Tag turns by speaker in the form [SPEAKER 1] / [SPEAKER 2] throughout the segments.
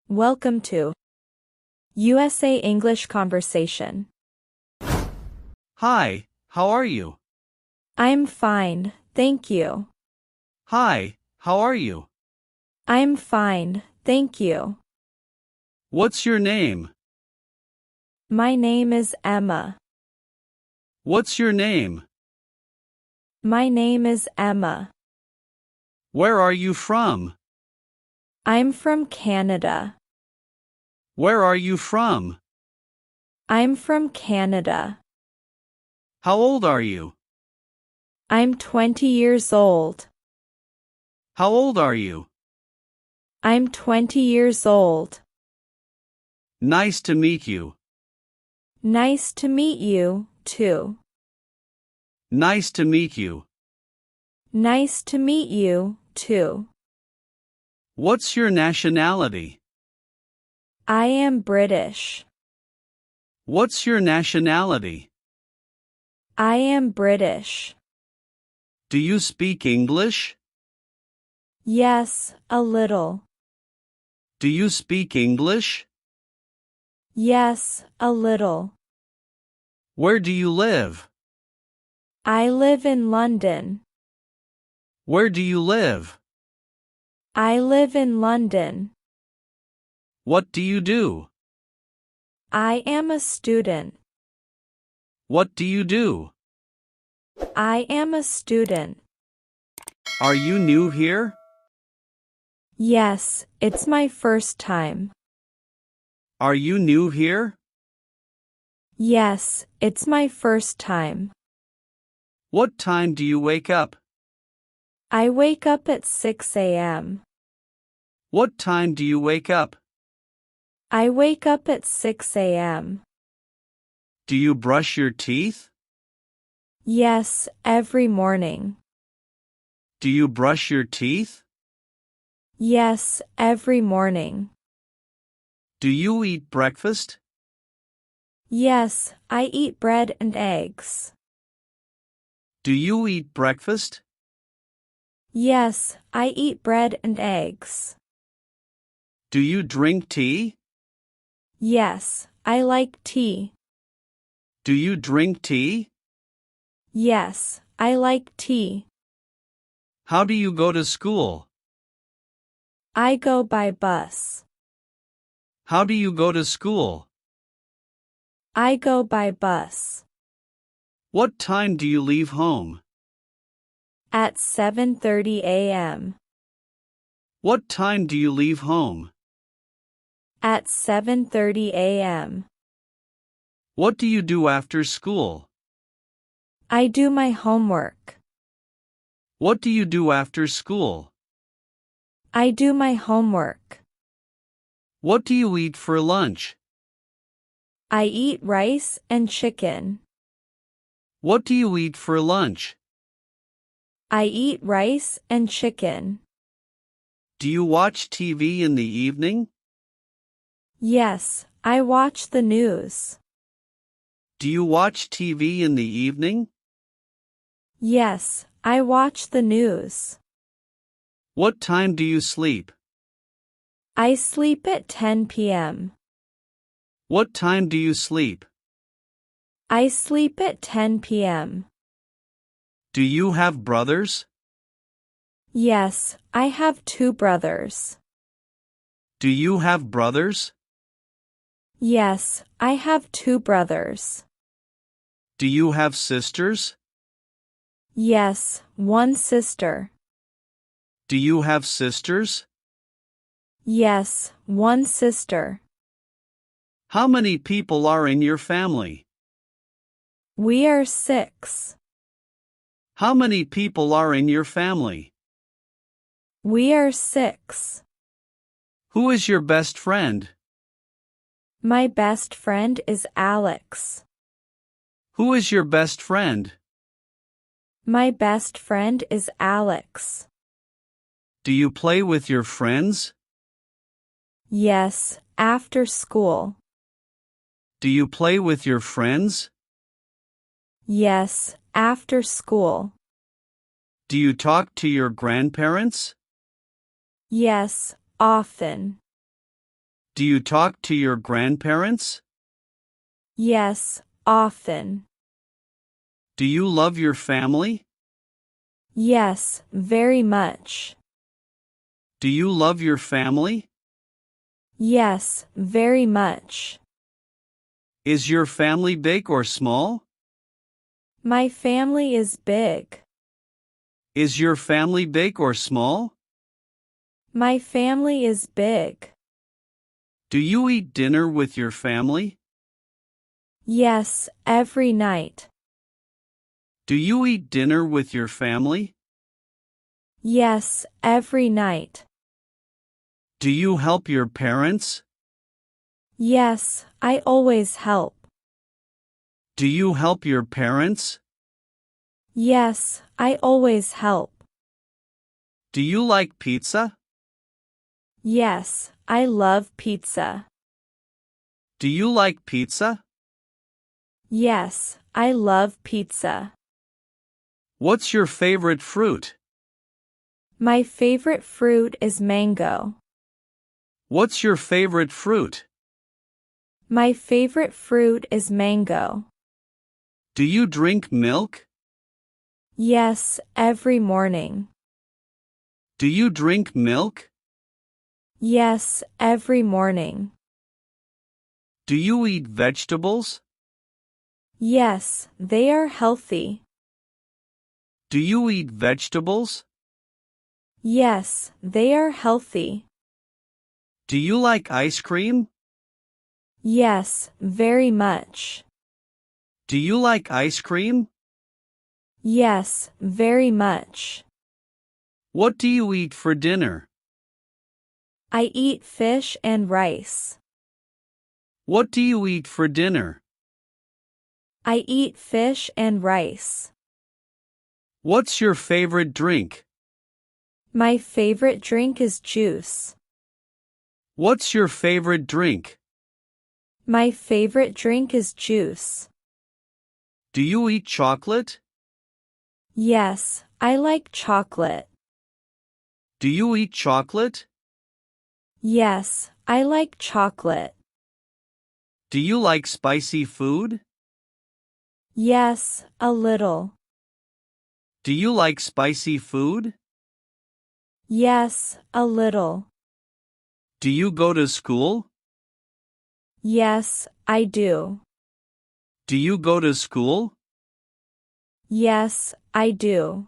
[SPEAKER 1] Welcome to USA English Conversation.
[SPEAKER 2] Hi, how are you?
[SPEAKER 1] I'm fine, thank you.
[SPEAKER 2] Hi, how are you?
[SPEAKER 1] I'm fine, thank you.
[SPEAKER 2] What's your name?
[SPEAKER 1] My name is Emma.
[SPEAKER 2] What's your name?
[SPEAKER 1] My name is Emma.
[SPEAKER 2] Where are you from?
[SPEAKER 1] I'm from Canada.
[SPEAKER 2] Where are you from?
[SPEAKER 1] I'm from Canada.
[SPEAKER 2] How old are you?
[SPEAKER 1] I'm 20 years old.
[SPEAKER 2] How old are you?
[SPEAKER 1] I'm 20 years old.
[SPEAKER 2] Nice to meet you.
[SPEAKER 1] Nice to meet you, too.
[SPEAKER 2] Nice to meet you.
[SPEAKER 1] Nice to meet you, too.
[SPEAKER 2] What's your nationality?
[SPEAKER 1] I am British.
[SPEAKER 2] What's your nationality?
[SPEAKER 1] I am British.
[SPEAKER 2] Do you speak English?
[SPEAKER 1] Yes, a little.
[SPEAKER 2] Do you speak English?
[SPEAKER 1] Yes, a little.
[SPEAKER 2] Where do you live?
[SPEAKER 1] I live in London.
[SPEAKER 2] Where do you live?
[SPEAKER 1] I live in London.
[SPEAKER 2] What do you do?
[SPEAKER 1] I am a student.
[SPEAKER 2] What do you do?
[SPEAKER 1] I am a student.
[SPEAKER 2] Are you new here?
[SPEAKER 1] Yes, it's my first time.
[SPEAKER 2] Are you new here?
[SPEAKER 1] Yes, it's my first time.
[SPEAKER 2] What time do you wake up?
[SPEAKER 1] I wake up at 6 a.m.
[SPEAKER 2] What time do you wake up?
[SPEAKER 1] I wake up at 6 a.m.
[SPEAKER 2] Do you brush your teeth?
[SPEAKER 1] Yes, every morning.
[SPEAKER 2] Do you brush your teeth?
[SPEAKER 1] Yes, every morning.
[SPEAKER 2] Do you eat breakfast?
[SPEAKER 1] Yes, I eat bread and eggs.
[SPEAKER 2] Do you eat breakfast?
[SPEAKER 1] Yes, I eat bread and eggs.
[SPEAKER 2] Do you drink tea?
[SPEAKER 1] Yes, I like tea.
[SPEAKER 2] Do you drink tea?
[SPEAKER 1] Yes, I like tea.
[SPEAKER 2] How do you go to school?
[SPEAKER 1] I go by bus.
[SPEAKER 2] How do you go to school?
[SPEAKER 1] I go by bus.
[SPEAKER 2] What time do you leave home?
[SPEAKER 1] At 7:30 a.m.
[SPEAKER 2] What time do you leave home?
[SPEAKER 1] At 7:30 a.m.
[SPEAKER 2] What do you do after school?
[SPEAKER 1] I do my homework.
[SPEAKER 2] What do you do after school?
[SPEAKER 1] I do my homework.
[SPEAKER 2] What do you eat for lunch?
[SPEAKER 1] I eat rice and chicken.
[SPEAKER 2] What do you eat for lunch?
[SPEAKER 1] I eat rice and chicken.
[SPEAKER 2] Do you watch TV in the evening?
[SPEAKER 1] Yes, I watch the news.
[SPEAKER 2] Do you watch TV in the evening?
[SPEAKER 1] Yes, I watch the news.
[SPEAKER 2] What time do you sleep?
[SPEAKER 1] I sleep at 10 p.m.
[SPEAKER 2] What time do you sleep?
[SPEAKER 1] I sleep at 10 p.m.
[SPEAKER 2] Do you have brothers?
[SPEAKER 1] Yes, I have 2 brothers.
[SPEAKER 2] Do you have brothers?
[SPEAKER 1] Yes, I have 2 brothers.
[SPEAKER 2] Do you have sisters?
[SPEAKER 1] Yes, 1 sister.
[SPEAKER 2] Do you have sisters?
[SPEAKER 1] Yes, 1 sister.
[SPEAKER 2] How many people are in your family?
[SPEAKER 1] We are 6.
[SPEAKER 2] How many people are in your family?
[SPEAKER 1] We are 6.
[SPEAKER 2] Who is your best friend?
[SPEAKER 1] My best friend is Alex.
[SPEAKER 2] Who is your best friend?
[SPEAKER 1] My best friend is Alex.
[SPEAKER 2] Do you play with your friends?
[SPEAKER 1] Yes, after school.
[SPEAKER 2] Do you play with your friends?
[SPEAKER 1] Yes, after school.
[SPEAKER 2] Do you talk to your grandparents?
[SPEAKER 1] Yes, often.
[SPEAKER 2] Do you talk to your grandparents?
[SPEAKER 1] Yes, often.
[SPEAKER 2] Do you love your family?
[SPEAKER 1] Yes, very much.
[SPEAKER 2] Do you love your family?
[SPEAKER 1] Yes, very much.
[SPEAKER 2] Is your family big or small?
[SPEAKER 1] My family is big.
[SPEAKER 2] Is your family big or small?
[SPEAKER 1] My family is big.
[SPEAKER 2] Do you eat dinner with your family?
[SPEAKER 1] Yes, every night.
[SPEAKER 2] Do you eat dinner with your family?
[SPEAKER 1] Yes, every night.
[SPEAKER 2] Do you help your parents?
[SPEAKER 1] Yes, I always help.
[SPEAKER 2] Do you help your parents?
[SPEAKER 1] Yes, I always help.
[SPEAKER 2] Do you like pizza?
[SPEAKER 1] Yes, I love pizza.
[SPEAKER 2] Do you like pizza?
[SPEAKER 1] Yes, I love pizza.
[SPEAKER 2] What's your favorite fruit?
[SPEAKER 1] My favorite fruit is mango.
[SPEAKER 2] What's your favorite fruit?
[SPEAKER 1] My favorite fruit is mango.
[SPEAKER 2] Do you drink milk?
[SPEAKER 1] Yes, every morning.
[SPEAKER 2] Do you drink milk?
[SPEAKER 1] Yes, every morning.
[SPEAKER 2] Do you eat vegetables?
[SPEAKER 1] Yes, they are healthy.
[SPEAKER 2] Do you eat vegetables?
[SPEAKER 1] Yes, they are healthy.
[SPEAKER 2] Do you like ice cream?
[SPEAKER 1] Yes, very much.
[SPEAKER 2] Do you like ice cream?
[SPEAKER 1] Yes, very much.
[SPEAKER 2] What do you eat for dinner?
[SPEAKER 1] I eat fish and rice.
[SPEAKER 2] What do you eat for dinner?
[SPEAKER 1] I eat fish and rice.
[SPEAKER 2] What's your favorite drink?
[SPEAKER 1] My favorite drink is juice.
[SPEAKER 2] What's your favorite drink?
[SPEAKER 1] My favorite drink is juice.
[SPEAKER 2] Do you eat chocolate?
[SPEAKER 1] Yes, I like chocolate.
[SPEAKER 2] Do you eat chocolate?
[SPEAKER 1] Yes, I like chocolate.
[SPEAKER 2] Do you like spicy food?
[SPEAKER 1] Yes, a little.
[SPEAKER 2] Do you like spicy food?
[SPEAKER 1] Yes, a little.
[SPEAKER 2] Do you go to school?
[SPEAKER 1] Yes, I do.
[SPEAKER 2] Do you go to school?
[SPEAKER 1] Yes, I do.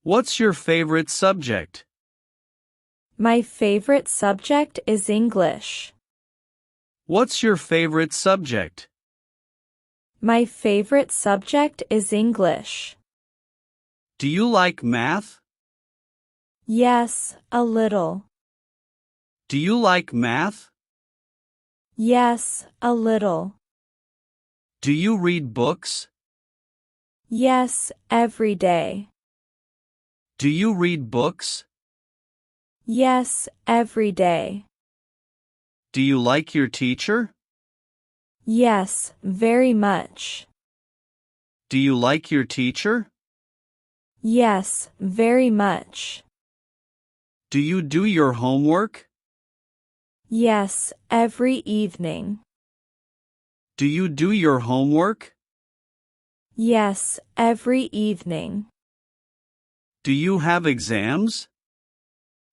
[SPEAKER 2] What's your favorite subject?
[SPEAKER 1] My favorite subject is English.
[SPEAKER 2] What's your favorite subject?
[SPEAKER 1] My favorite subject is English.
[SPEAKER 2] Do you like math?
[SPEAKER 1] Yes, a little.
[SPEAKER 2] Do you like math?
[SPEAKER 1] Yes, a little.
[SPEAKER 2] Do you read books?
[SPEAKER 1] Yes, every day.
[SPEAKER 2] Do you read books?
[SPEAKER 1] Yes, every day.
[SPEAKER 2] Do you like your teacher?
[SPEAKER 1] Yes, very much.
[SPEAKER 2] Do you like your teacher?
[SPEAKER 1] Yes, very much.
[SPEAKER 2] Do you do your homework?
[SPEAKER 1] Yes, every evening.
[SPEAKER 2] Do you do your homework?
[SPEAKER 1] Yes, every evening.
[SPEAKER 2] Do you have exams?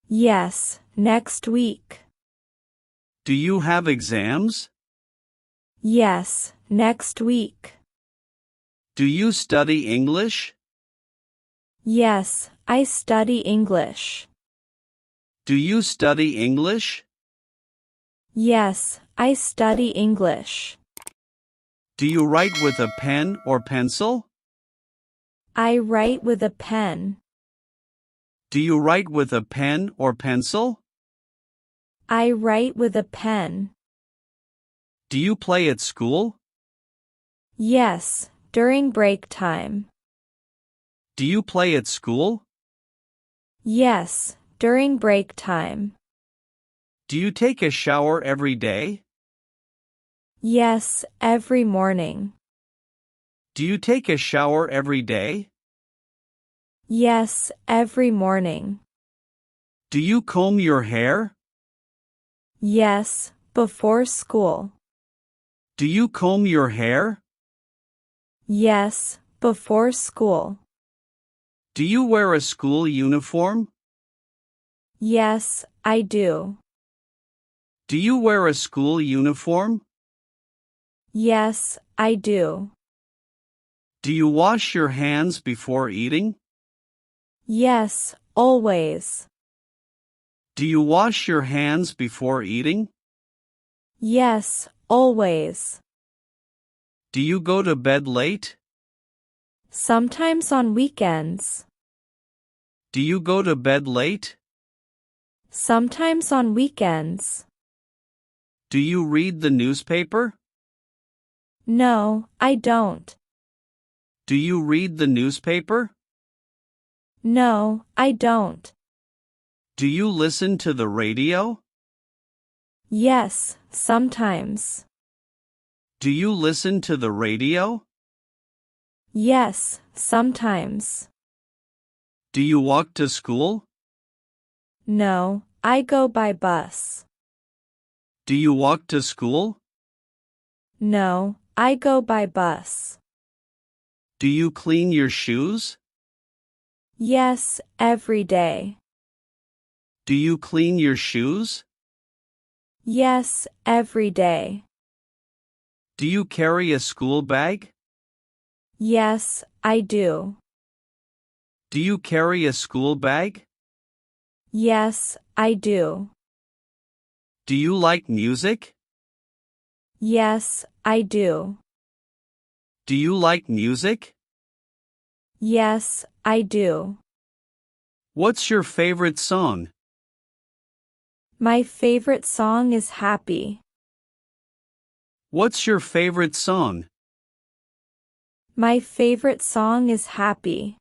[SPEAKER 1] Yes, next week.
[SPEAKER 2] Do you have exams?
[SPEAKER 1] Yes, next week.
[SPEAKER 2] Do you study English?
[SPEAKER 1] Yes, I study English.
[SPEAKER 2] Do you study English?
[SPEAKER 1] Yes, I study English.
[SPEAKER 2] Do you write with a pen or pencil?
[SPEAKER 1] I write with a pen.
[SPEAKER 2] Do you write with a pen or pencil?
[SPEAKER 1] I write with a pen.
[SPEAKER 2] Do you play at school?
[SPEAKER 1] Yes, during break time.
[SPEAKER 2] Do you play at school?
[SPEAKER 1] Yes, during break time.
[SPEAKER 2] Do you take a shower every day?
[SPEAKER 1] Yes, every morning.
[SPEAKER 2] Do you take a shower every day?
[SPEAKER 1] Yes, every morning.
[SPEAKER 2] Do you comb your hair?
[SPEAKER 1] Yes, before school.
[SPEAKER 2] Do you comb your hair?
[SPEAKER 1] Yes, before school.
[SPEAKER 2] Do you wear a school uniform?
[SPEAKER 1] Yes, I do.
[SPEAKER 2] Do you wear a school uniform?
[SPEAKER 1] Yes, I do.
[SPEAKER 2] Do you wash your hands before eating?
[SPEAKER 1] Yes, always.
[SPEAKER 2] Do you wash your hands before eating?
[SPEAKER 1] Yes, always.
[SPEAKER 2] Do you go to bed late?
[SPEAKER 1] Sometimes on weekends.
[SPEAKER 2] Do you go to bed late?
[SPEAKER 1] Sometimes on weekends.
[SPEAKER 2] Do you read the newspaper?
[SPEAKER 1] No, I don't.
[SPEAKER 2] Do you read the newspaper?
[SPEAKER 1] No, I don't.
[SPEAKER 2] Do you listen to the radio?
[SPEAKER 1] Yes, sometimes.
[SPEAKER 2] Do you listen to the radio?
[SPEAKER 1] Yes, sometimes.
[SPEAKER 2] Do you walk to school?
[SPEAKER 1] No, I go by bus.
[SPEAKER 2] Do you walk to school?
[SPEAKER 1] No, I go by bus.
[SPEAKER 2] Do you clean your shoes?
[SPEAKER 1] Yes, every day.
[SPEAKER 2] Do you clean your shoes?
[SPEAKER 1] Yes, every day.
[SPEAKER 2] Do you carry a school bag?
[SPEAKER 1] Yes, I do.
[SPEAKER 2] Do you carry a school bag?
[SPEAKER 1] Yes, I do.
[SPEAKER 2] Do you like music?
[SPEAKER 1] Yes, I do.
[SPEAKER 2] Do you like music?
[SPEAKER 1] Yes, I do.
[SPEAKER 2] What's your favorite song?
[SPEAKER 1] My favorite song is Happy.
[SPEAKER 2] What's your favorite song?
[SPEAKER 1] My favorite song is Happy.